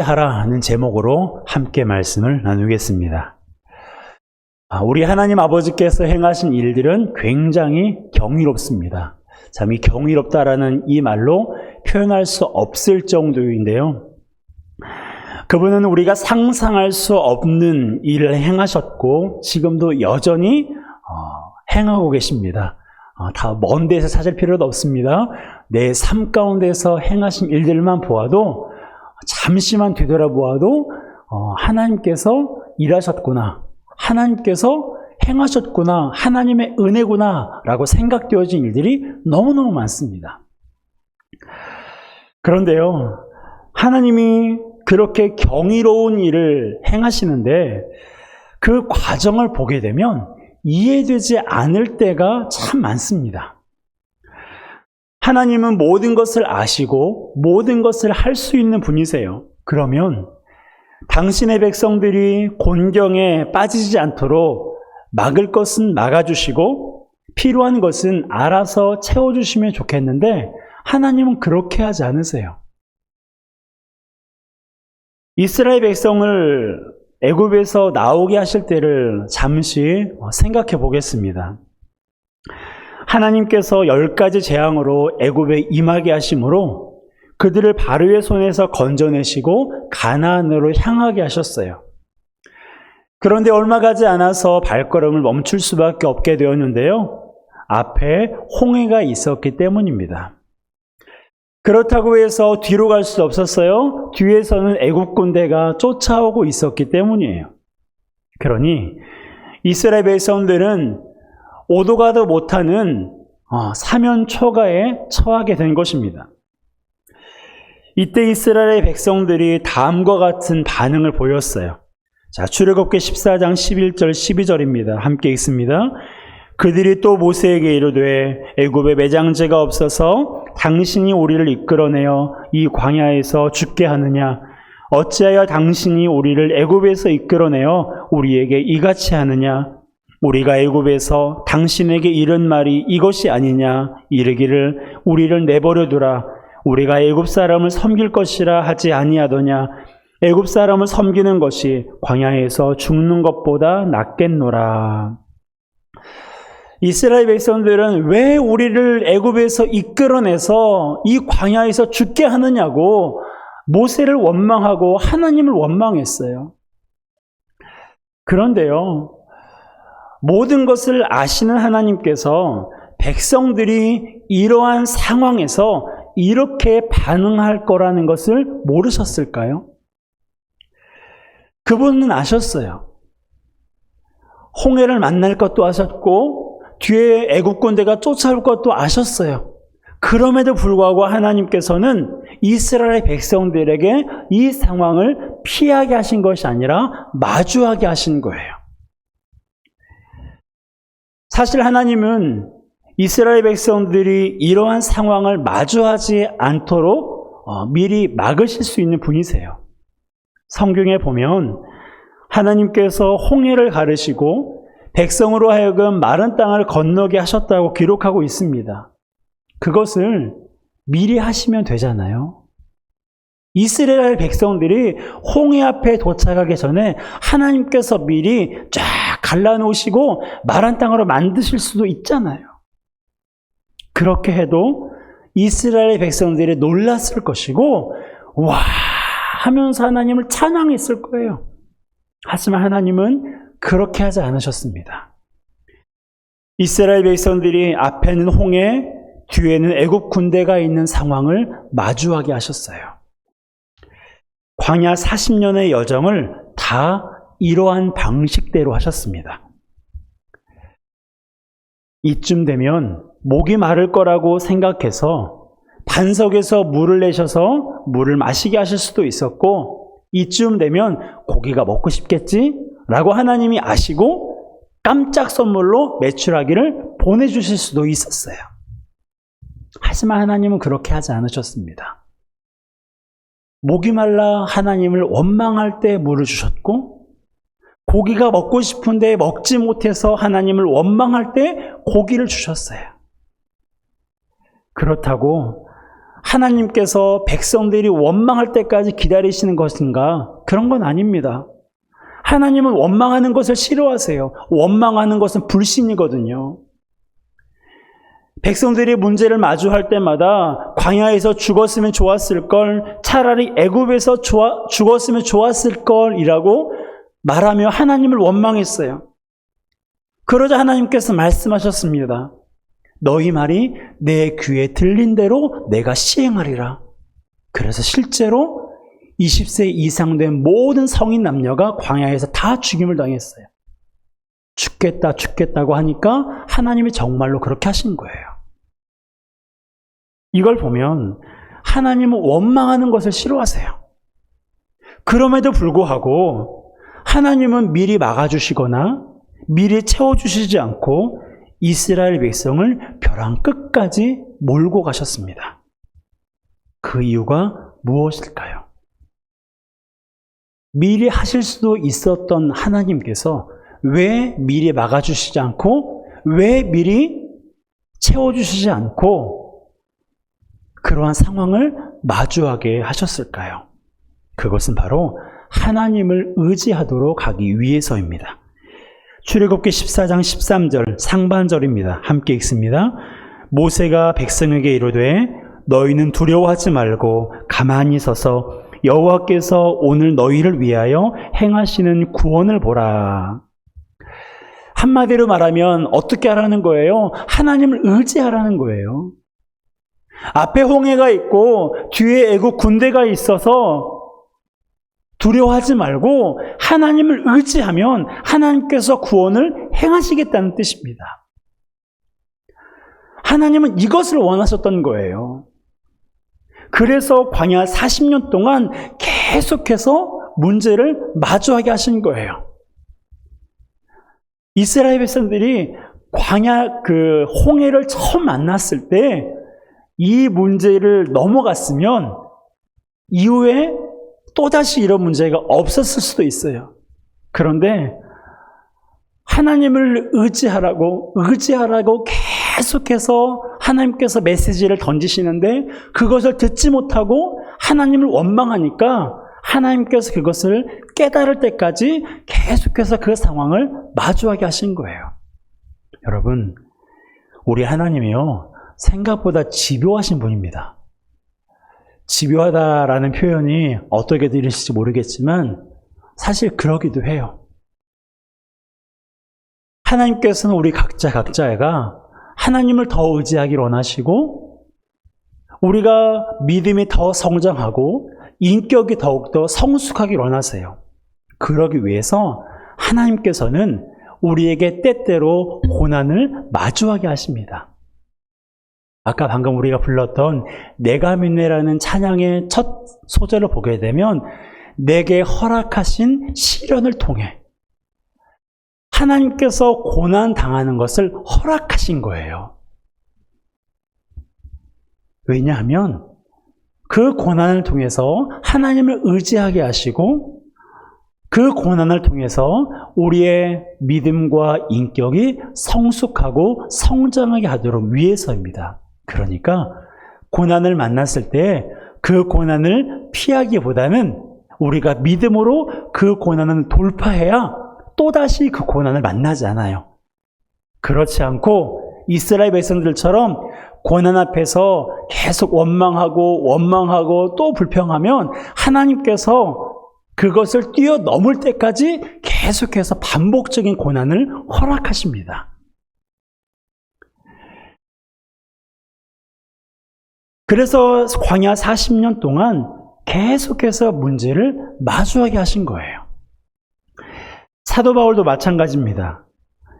하라는 제목으로 함께 말씀을 나누겠습니다. 우리 하나님 아버지께서 행하신 일들은 굉장히 경이롭습니다. 참 이 경이롭다라는 이 말로 표현할 수 없을 정도인데요. 그분은 우리가 상상할 수 없는 일을 행하셨고 지금도 여전히 행하고 계십니다. 다 먼 데서 찾을 필요도 없습니다. 내 삶 가운데서 행하신 일들만 보아도 잠시만 되돌아보아도 하나님께서 일하셨구나, 하나님께서 행하셨구나, 하나님의 은혜구나 라고 생각되어진 일들이 너무너무 많습니다. 그런데요, 하나님이 그렇게 경이로운 일을 행하시는데 그 과정을 보게 되면 이해되지 않을 때가 참 많습니다. 하나님은 모든 것을 아시고 모든 것을 할 수 있는 분이세요. 그러면 당신의 백성들이 곤경에 빠지지 않도록 막을 것은 막아주시고 필요한 것은 알아서 채워주시면 좋겠는데 하나님은 그렇게 하지 않으세요. 이스라엘 백성을 애굽에서 나오게 하실 때를 잠시 생각해 보겠습니다. 하나님께서 10가지 재앙으로 애굽에 임하게 하심으로 그들을 바로의 손에서 건져내시고 가나안으로 향하게 하셨어요. 그런데 얼마 가지 않아서 발걸음을 멈출 수밖에 없게 되었는데요. 앞에 홍해가 있었기 때문입니다. 그렇다고 해서 뒤로 갈 수 없었어요. 뒤에서는 애굽 군대가 쫓아오고 있었기 때문이에요. 그러니 이스라엘 백성들은 오도 가도 못하는 사면 초가에 처하게 된 것입니다. 이때 이스라엘 백성들이 다음과 같은 반응을 보였어요. 자, 출애굽기 14장 11절 12절입니다. 함께 읽습니다. 그들이 또 모세에게 이르되 애굽에 매장제가 없어서 당신이 우리를 이끌어내어 이 광야에서 죽게 하느냐? 어찌하여 당신이 우리를 애굽에서 이끌어내어 우리에게 이같이 하느냐? 우리가 애굽에서 당신에게 이른 말이 이것이 아니냐? 이르기를 우리를 내버려 두라. 우리가 애굽 사람을 섬길 것이라 하지 아니하더냐? 애굽 사람을 섬기는 것이 광야에서 죽는 것보다 낫겠노라. 이스라엘 백성들은 왜 우리를 애굽에서 이끌어내서 이 광야에서 죽게 하느냐고 모세를 원망하고 하나님을 원망했어요. 그런데요, 모든 것을 아시는 하나님께서 백성들이 이러한 상황에서 이렇게 반응할 거라는 것을 모르셨을까요? 그분은 아셨어요. 홍해를 만날 것도 아셨고 뒤에 애굽 군대가 쫓아올 것도 아셨어요. 그럼에도 불구하고 하나님께서는 이스라엘 백성들에게 이 상황을 피하게 하신 것이 아니라 마주하게 하신 거예요. 사실 하나님은 이스라엘 백성들이 이러한 상황을 마주하지 않도록 미리 막으실 수 있는 분이세요. 성경에 보면 하나님께서 홍해를 가르시고 백성으로 하여금 마른 땅을 건너게 하셨다고 기록하고 있습니다. 그것을 미리 하시면 되잖아요. 이스라엘 백성들이 홍해 앞에 도착하기 전에 하나님께서 미리 쫙 갈라놓으시고 마른 땅으로 만드실 수도 있잖아요. 그렇게 해도 이스라엘 백성들이 놀랐을 것이고 와 하면서 하나님을 찬양했을 거예요. 하지만 하나님은 그렇게 하지 않으셨습니다. 이스라엘 백성들이 앞에는 홍해, 뒤에는 애굽 군대가 있는 상황을 마주하게 하셨어요. 광야 40년의 여정을 다 이러한 방식대로 하셨습니다. 이쯤 되면 목이 마를 거라고 생각해서 반석에서 물을 내셔서 물을 마시게 하실 수도 있었고 이쯤 되면 고기가 먹고 싶겠지? 라고 하나님이 아시고 깜짝 선물로 메추라기를 보내주실 수도 있었어요. 하지만 하나님은 그렇게 하지 않으셨습니다. 목이 말라 하나님을 원망할 때 물을 주셨고 고기가 먹고 싶은데 먹지 못해서 하나님을 원망할 때 고기를 주셨어요. 그렇다고 하나님께서 백성들이 원망할 때까지 기다리시는 것인가? 그런 건 아닙니다. 하나님은 원망하는 것을 싫어하세요. 원망하는 것은 불신이거든요. 백성들이 문제를 마주할 때마다 광야에서 죽었으면 좋았을 걸, 차라리 애굽에서 죽었으면 좋았을 걸이라고 말하며 하나님을 원망했어요. 그러자 하나님께서 말씀하셨습니다. 너희 말이 내 귀에 들린 대로 내가 시행하리라. 그래서 실제로 20세 이상 된 모든 성인 남녀가 광야에서 다 죽임을 당했어요. 죽겠다고 하니까 하나님이 정말로 그렇게 하신 거예요. 이걸 보면 하나님은 원망하는 것을 싫어하세요. 그럼에도 불구하고 하나님은 미리 막아주시거나 미리 채워주시지 않고 이스라엘 백성을 벼랑 끝까지 몰고 가셨습니다. 그 이유가 무엇일까요? 미리 하실 수도 있었던 하나님께서 왜 미리 막아주시지 않고 왜 미리 채워주시지 않고 그러한 상황을 마주하게 하셨을까요? 그것은 바로 하나님을 의지하도록 하기 위해서입니다. 출애굽기 14장 13절 상반절입니다. 함께 읽습니다. 모세가 백성에게 이르되 너희는 두려워하지 말고 가만히 서서 여호와께서 오늘 너희를 위하여 행하시는 구원을 보라. 한마디로 말하면 어떻게 하라는 거예요? 하나님을 의지하라는 거예요. 앞에 홍해가 있고 뒤에 애국 군대가 있어서 두려워하지 말고 하나님을 의지하면 하나님께서 구원을 행하시겠다는 뜻입니다. 하나님은 이것을 원하셨던 거예요. 그래서 광야 40년 동안 계속해서 문제를 마주하게 하신 거예요. 이스라엘 백성들이 광야 홍해를 처음 만났을 때 이 문제를 넘어갔으면 이후에 또다시 이런 문제가 없었을 수도 있어요. 그런데 하나님을 의지하라고 계속해서 하나님께서 메시지를 던지시는데 그것을 듣지 못하고 하나님을 원망하니까 하나님께서 그것을 깨달을 때까지 계속해서 그 상황을 마주하게 하신 거예요. 여러분, 우리 하나님이요, 생각보다 집요하신 분입니다. 집요하다라는 표현이 어떻게 들리실지 모르겠지만 사실 그러기도 해요. 하나님께서는 우리 각자가 하나님을 더 의지하기를 원하시고 우리가 믿음이 더 성장하고 인격이 더욱더 성숙하기를 원하세요. 그러기 위해서 하나님께서는 우리에게 때때로 고난을 마주하게 하십니다. 아까 방금 우리가 불렀던 내가 믿네라는 찬양의 첫 소절을 보게 되면 내게 허락하신 시련을 통해 하나님께서 고난 당하는 것을 허락하신 거예요. 왜냐하면 그 고난을 통해서 하나님을 의지하게 하시고 그 고난을 통해서 우리의 믿음과 인격이 성숙하고 성장하게 하도록 위해서입니다. 그러니까 고난을 만났을 때 그 고난을 피하기보다는 우리가 믿음으로 그 고난을 돌파해야 또다시 그 고난을 만나지 않아요. 그렇지 않고 이스라엘 백성들처럼 고난 앞에서 계속 원망하고 또 불평하면 하나님께서 그것을 뛰어넘을 때까지 계속해서 반복적인 고난을 허락하십니다. 그래서 광야 40년 동안 계속해서 문제를 마주하게 하신 거예요. 사도 바울도 마찬가지입니다.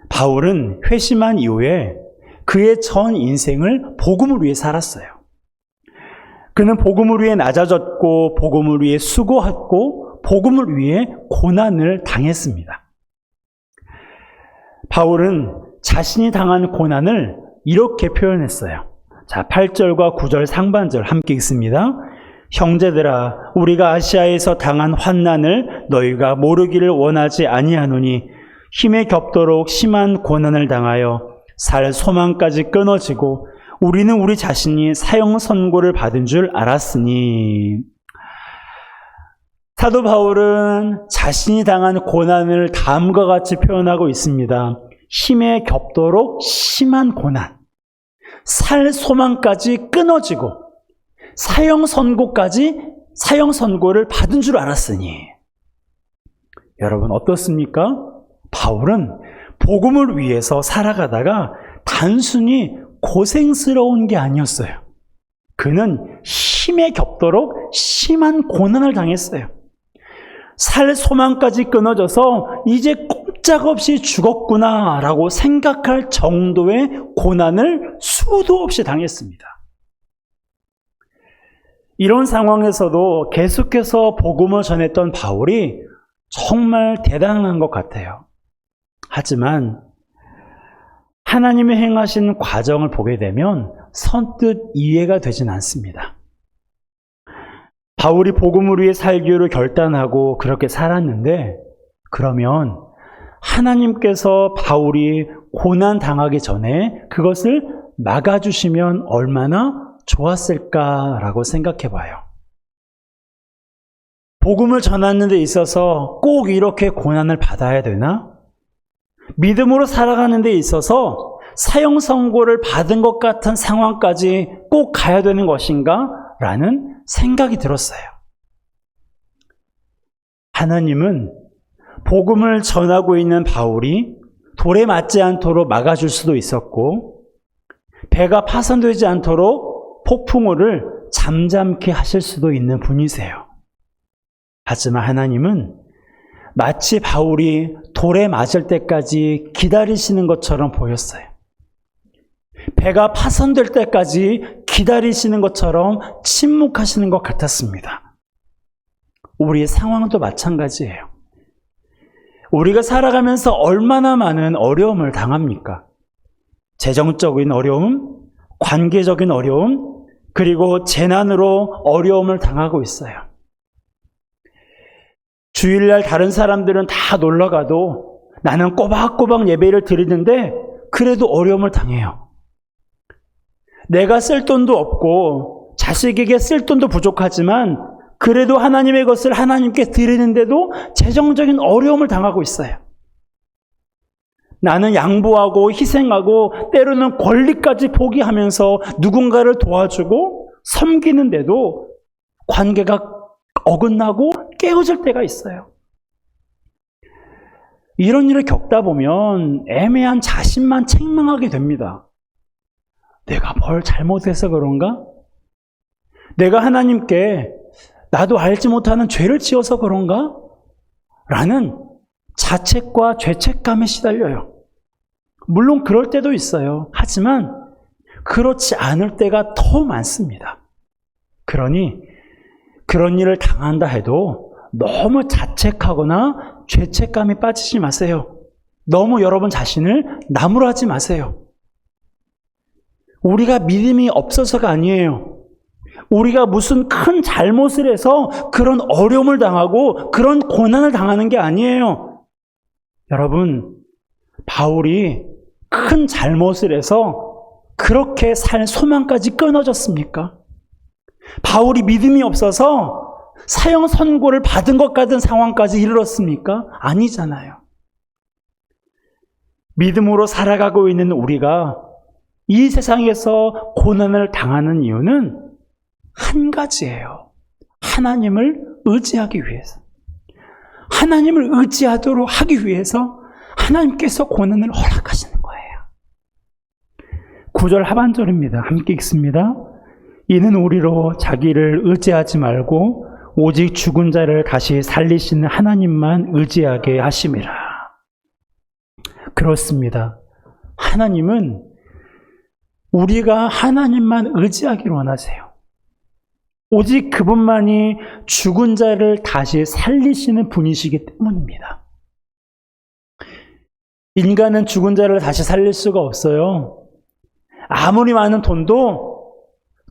바울은 회심한 이후에 그의 전 인생을 복음을 위해 살았어요. 그는 복음을 위해 낮아졌고 복음을 위해 수고했고 복음을 위해 고난을 당했습니다. 바울은 자신이 당한 고난을 이렇게 표현했어요. 자, 8절과 9절 상반절 함께 읽습니다. 형제들아, 우리가 아시아에서 당한 환난을 너희가 모르기를 원하지 아니하노니 힘에 겹도록 심한 고난을 당하여 살 소망까지 끊어지고 우리는 우리 자신이 사형 선고를 받은 줄 알았으니. 사도 바울은 자신이 당한 고난을 다음과 같이 표현하고 있습니다. 힘에 겹도록 심한 고난, 살 소망까지 끊어지고 사형 선고를 받은 줄 알았으니. 여러분 어떻습니까? 바울은 복음을 위해서 살아가다가 단순히 고생스러운 게 아니었어요. 그는 힘에 겹도록 심한 고난을 당했어요. 살 소망까지 끊어져서 이제 꼼짝없이 죽었구나라고 생각할 정도의 고난을 수도 없이 당했습니다. 이런 상황에서도 계속해서 복음을 전했던 바울이 정말 대단한 것 같아요. 하지만 하나님이 행하신 과정을 보게 되면 선뜻 이해가 되진 않습니다. 바울이 복음을 위해 살기로 결단하고 그렇게 살았는데, 그러면 하나님께서 바울이 고난 당하기 전에 그것을 막아주시면 얼마나 좋았을까라고 생각해 봐요. 복음을 전하는 데 있어서 꼭 이렇게 고난을 받아야 되나? 믿음으로 살아가는 데 있어서 사형 선고를 받은 것 같은 상황까지 꼭 가야 되는 것인가? 라는 생각이 들었어요. 하나님은 복음을 전하고 있는 바울이 돌에 맞지 않도록 막아줄 수도 있었고, 배가 파손되지 않도록 폭풍우를 잠잠케 하실 수도 있는 분이세요. 하지만 하나님은 마치 바울이 돌에 맞을 때까지 기다리시는 것처럼 보였어요. 배가 파손될 때까지 기다리시는 것처럼 침묵하시는 것 같았습니다. 우리의 상황도 마찬가지예요. 우리가 살아가면서 얼마나 많은 어려움을 당합니까? 재정적인 어려움, 관계적인 어려움, 그리고 재난으로 어려움을 당하고 있어요. 주일날 다른 사람들은 다 놀러가도 나는 꼬박꼬박 예배를 드리는데 그래도 어려움을 당해요. 내가 쓸 돈도 없고 자식에게 쓸 돈도 부족하지만 그래도 하나님의 것을 하나님께 드리는데도 재정적인 어려움을 당하고 있어요. 나는 양보하고 희생하고 때로는 권리까지 포기하면서 누군가를 도와주고 섬기는데도 관계가 어긋나고 깨어질 때가 있어요. 이런 일을 겪다 보면 애매한 자신만 책망하게 됩니다. 내가 뭘 잘못해서 그런가? 내가 하나님께 나도 알지 못하는 죄를 지어서 그런가? 라는 자책과 죄책감에 시달려요. 물론 그럴 때도 있어요. 하지만 그렇지 않을 때가 더 많습니다. 그러니 그런 일을 당한다 해도 너무 자책하거나 죄책감에 빠지지 마세요. 너무 여러분 자신을 나무라지 마세요. 우리가 믿음이 없어서가 아니에요. 우리가 무슨 큰 잘못을 해서 그런 어려움을 당하고 그런 고난을 당하는 게 아니에요. 여러분, 바울이 큰 잘못을 해서 그렇게 살 소망까지 끊어졌습니까? 바울이 믿음이 없어서 사형 선고를 받은 것 같은 상황까지 이르렀습니까? 아니잖아요. 믿음으로 살아가고 있는 우리가 이 세상에서 고난을 당하는 이유는 한 가지예요. 하나님을 의지하기 위해서. 하나님을 의지하도록 하기 위해서 하나님께서 고난을 허락하시는 거예요. 9절 하반절입니다. 함께 읽습니다. 이는 우리로 자기를 의지하지 말고 오직 죽은 자를 다시 살리시는 하나님만 의지하게 하심이라. 그렇습니다. 하나님은 우리가 하나님만 의지하기를 원하세요. 오직 그분만이 죽은 자를 다시 살리시는 분이시기 때문입니다. 인간은 죽은 자를 다시 살릴 수가 없어요. 아무리 많은 돈도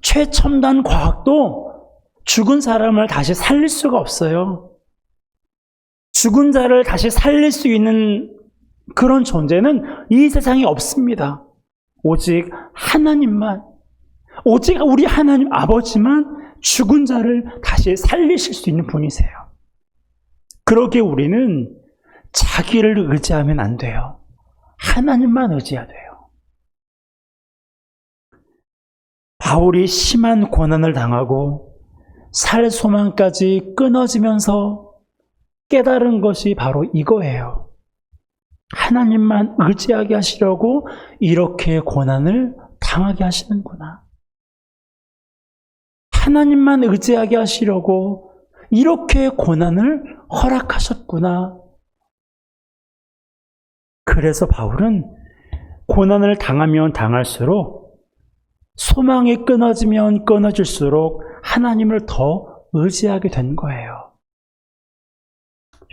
최첨단 과학도 죽은 사람을 다시 살릴 수가 없어요. 죽은 자를 다시 살릴 수 있는 그런 존재는 이 세상에 없습니다. 오직 하나님만, 오직 우리 하나님 아버지만 죽은 자를 다시 살리실 수 있는 분이세요. 그러기에 우리는 자기를 의지하면 안 돼요. 하나님만 의지해야 돼요. 바울이 심한 고난을 당하고 살 소망까지 끊어지면서 깨달은 것이 바로 이거예요. 하나님만 의지하게 하시려고 이렇게 고난을 당하게 하시는구나. 하나님만 의지하게 하시려고 이렇게 고난을 허락하셨구나. 그래서 바울은 고난을 당하면 당할수록, 소망이 끊어지면 끊어질수록 하나님을 더 의지하게 된 거예요.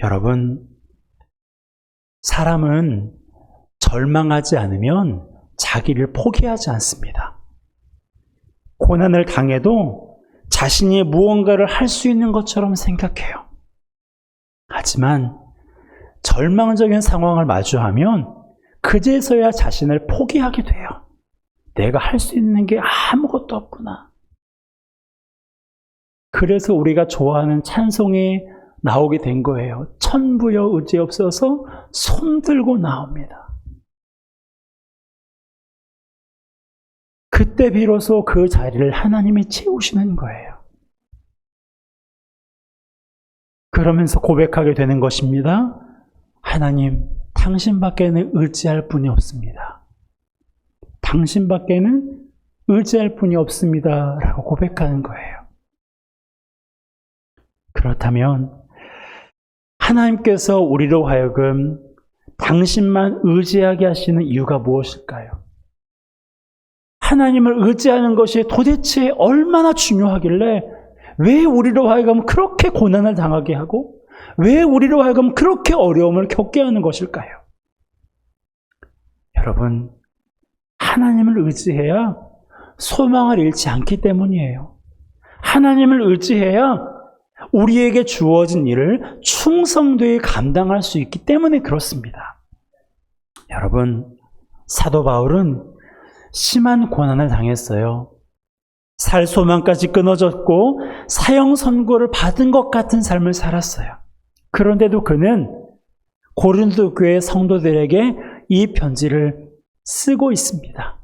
여러분, 사람은 절망하지 않으면 자기를 포기하지 않습니다. 고난을 당해도 자신이 무언가를 할 수 있는 것처럼 생각해요. 하지만 절망적인 상황을 마주하면 그제서야 자신을 포기하게 돼요. 내가 할 수 있는 게 아무것도 없구나. 그래서 우리가 좋아하는 찬송이 나오게 된 거예요. 천부여 의지없어서 손들고 나옵니다. 그때 비로소 그 자리를 하나님이 채우시는 거예요. 그러면서 고백하게 되는 것입니다. 하나님, 당신밖에는 의지할 분이 없습니다. 당신밖에는 의지할 분이 없습니다. 라고 고백하는 거예요. 그렇다면 하나님께서 우리로 하여금 당신만 의지하게 하시는 이유가 무엇일까요? 하나님을 의지하는 것이 도대체 얼마나 중요하길래 왜 우리로 하여금 그렇게 고난을 당하게 하고 왜 우리로 하여금 그렇게 어려움을 겪게 하는 것일까요? 여러분, 하나님을 의지해야 소망을 잃지 않기 때문이에요. 하나님을 의지해야 우리에게 주어진 일을 충성되이 감당할 수 있기 때문에 그렇습니다. 여러분, 사도 바울은 심한 고난을 당했어요. 살 소망까지 끊어졌고 사형 선고를 받은 것 같은 삶을 살았어요. 그런데도 그는 고린도 교회 성도들에게 이 편지를 쓰고 있습니다.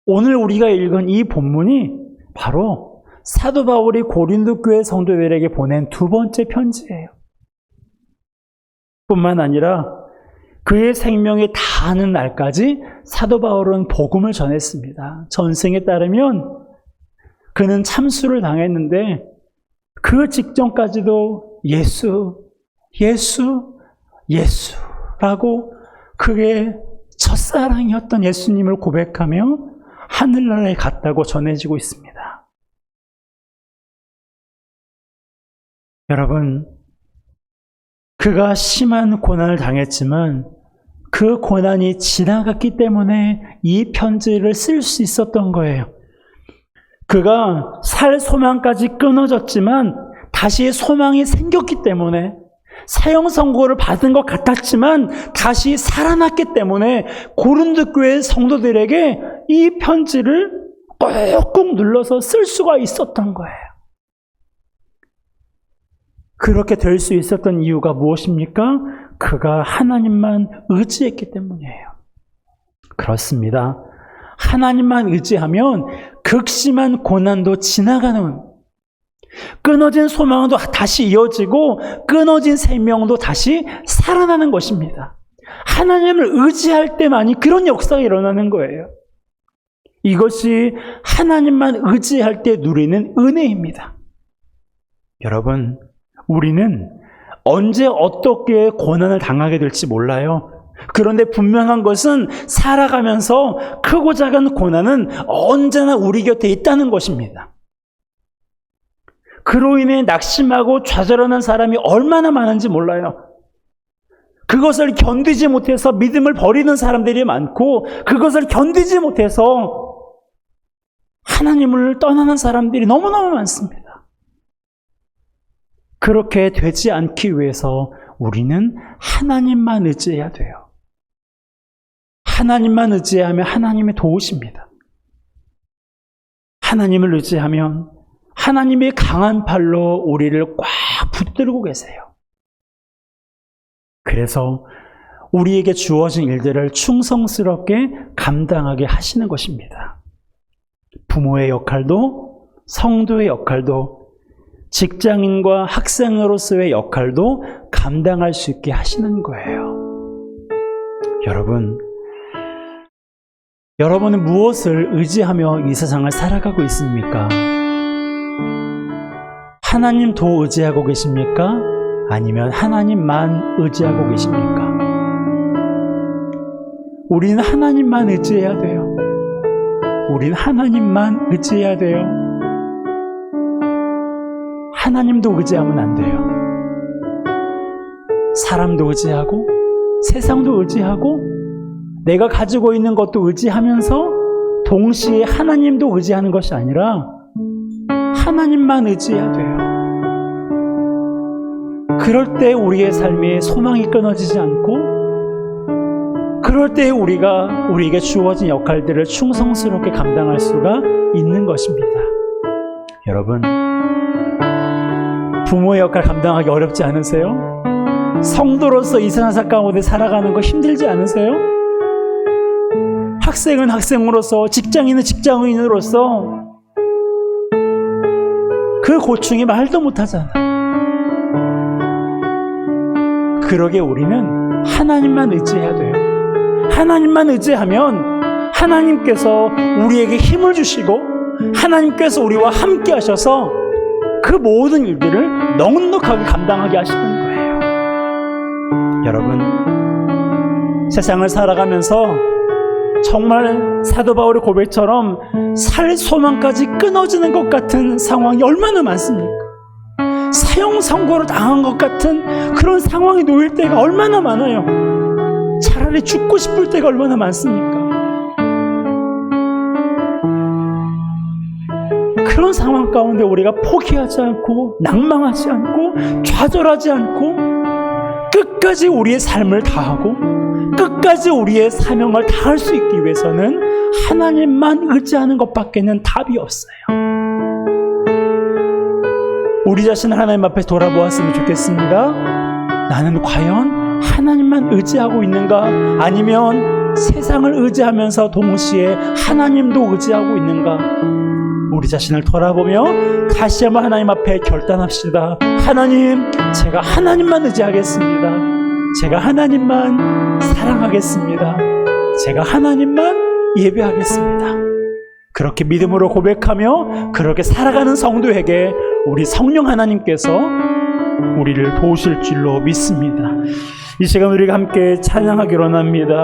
오늘 우리가 읽은 이 본문이 바로 사도 바울이 고린도 교회 성도들에게 보낸 두 번째 편지예요. 뿐만 아니라 그의 생명이 다하는 날까지 사도 바울은 복음을 전했습니다. 전생에 따르면 그는 참수를 당했는데 그 직전까지도 예수, 예수, 예수라고 그의 첫사랑이었던 예수님을 고백하며 하늘나라에 갔다고 전해지고 있습니다. 여러분, 그가 심한 고난을 당했지만 그 고난이 지나갔기 때문에 이 편지를 쓸 수 있었던 거예요. 그가 살 소망까지 끊어졌지만 다시 소망이 생겼기 때문에, 사형 선고를 받은 것 같았지만 다시 살아났기 때문에 고린도 교회 성도들에게 이 편지를 꾹꾹 눌러서 쓸 수가 있었던 거예요. 그렇게 될 수 있었던 이유가 무엇입니까? 그가 하나님만 의지했기 때문이에요. 그렇습니다. 하나님만 의지하면 극심한 고난도 지나가는, 끊어진 소망도 다시 이어지고 끊어진 생명도 다시 살아나는 것입니다. 하나님을 의지할 때만이 그런 역사가 일어나는 거예요. 이것이 하나님만 의지할 때 누리는 은혜입니다. 여러분, 우리는 언제 어떻게 고난을 당하게 될지 몰라요. 그런데 분명한 것은 살아가면서 크고 작은 고난은 언제나 우리 곁에 있다는 것입니다. 그로 인해 낙심하고 좌절하는 사람이 얼마나 많은지 몰라요. 그것을 견디지 못해서 믿음을 버리는 사람들이 많고, 그것을 견디지 못해서 하나님을 떠나는 사람들이 너무너무 많습니다. 그렇게 되지 않기 위해서 우리는 하나님만 의지해야 돼요. 하나님만 의지하면 하나님이 도우십니다. 하나님을 의지하면 하나님의 강한 팔로 우리를 꽉 붙들고 계세요. 그래서 우리에게 주어진 일들을 충성스럽게 감당하게 하시는 것입니다. 부모의 역할도, 성도의 역할도, 직장인과 학생으로서의 역할도 감당할 수 있게 하시는 거예요. 여러분은 무엇을 의지하며 이 세상을 살아가고 있습니까? 하나님 도 의지하고 계십니까? 아니면 하나님만 의지하고 계십니까? 우리는 하나님만 의지해야 돼요. 우리는 하나님만 의지해야 돼요. 하나님도 의지하면 안 돼요. 사람도 의지하고, 세상도 의지하고, 내가 가지고 있는 것도 의지하면서 동시에 하나님도 의지하는 것이 아니라 하나님만 의지해야 돼요. 그럴 때 우리의 삶에 소망이 끊어지지 않고, 그럴 때 우리에게 주어진 역할들을 충성스럽게 감당할 수가 있는 것입니다. 여러분, 부모의 역할 감당하기 어렵지 않으세요? 성도로서 이 세상 가운데 살아가는 거 힘들지 않으세요? 학생은 학생으로서, 직장인은 직장인으로서 그 고충이 말도 못하잖아. 그러게 우리는 하나님만 의지해야 돼요. 하나님만 의지하면 하나님께서 우리에게 힘을 주시고 하나님께서 우리와 함께 하셔서 그 모든 일들을 넉넉하게 감당하게 하시는 거예요. 여러분, 세상을 살아가면서 정말 사도 바울의 고백처럼 살 소망까지 끊어지는 것 같은 상황이 얼마나 많습니까? 사형 선고를 당한 것 같은 그런 상황에 놓일 때가 얼마나 많아요. 차라리 죽고 싶을 때가 얼마나 많습니까? 그런 상황 가운데 우리가 포기하지 않고, 낭망하지 않고, 좌절하지 않고, 끝까지 우리의 삶을 다하고 끝까지 우리의 사명을 다할 수 있기 위해서는 하나님만 의지하는 것밖에는 답이 없어요. 우리 자신을 하나님 앞에 돌아보았으면 좋겠습니다. 나는 과연 하나님만 의지하고 있는가? 아니면 세상을 의지하면서 동시에 하나님도 의지하고 있는가? 우리 자신을 돌아보며 다시 한번 하나님 앞에 결단합시다. 하나님, 제가 하나님만 의지하겠습니다. 제가 하나님만 사랑하겠습니다. 제가 하나님만 예배하겠습니다. 그렇게 믿음으로 고백하며 그렇게 살아가는 성도에게 우리 성령 하나님께서 우리를 도우실 줄로 믿습니다. 이 시간 우리가 함께 찬양하기로 합니다.